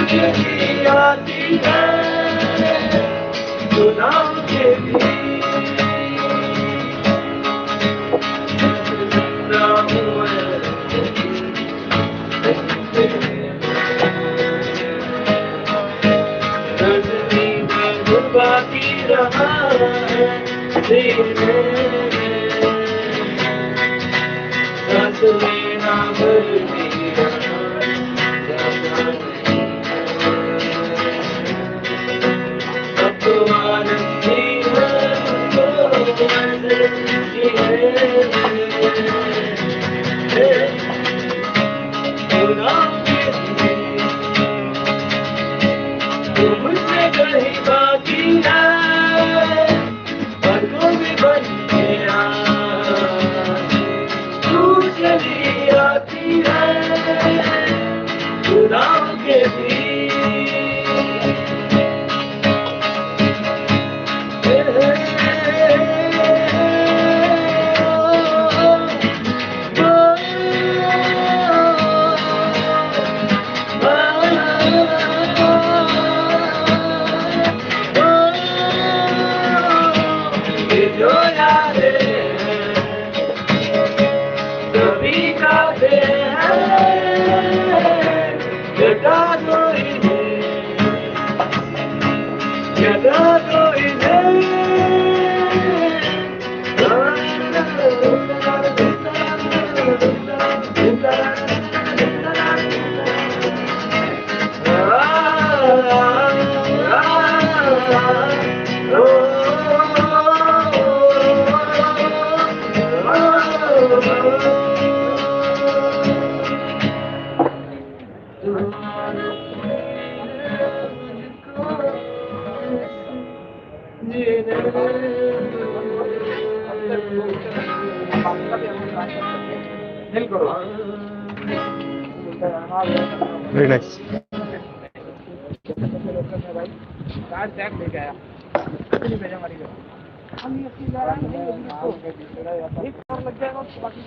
चली आती है गुनाह के भी बाकी रहा है दिल में सांस लेना भर भी रहा अब तो आनंदी है मुझको मंजिल है मुझसे कहीं बाकी है पलकों में बन गया तू चली आती है गुनाह के भी जो यादें कभी काटे हैं जगा दो इन्हें वेरी नाइस बाकी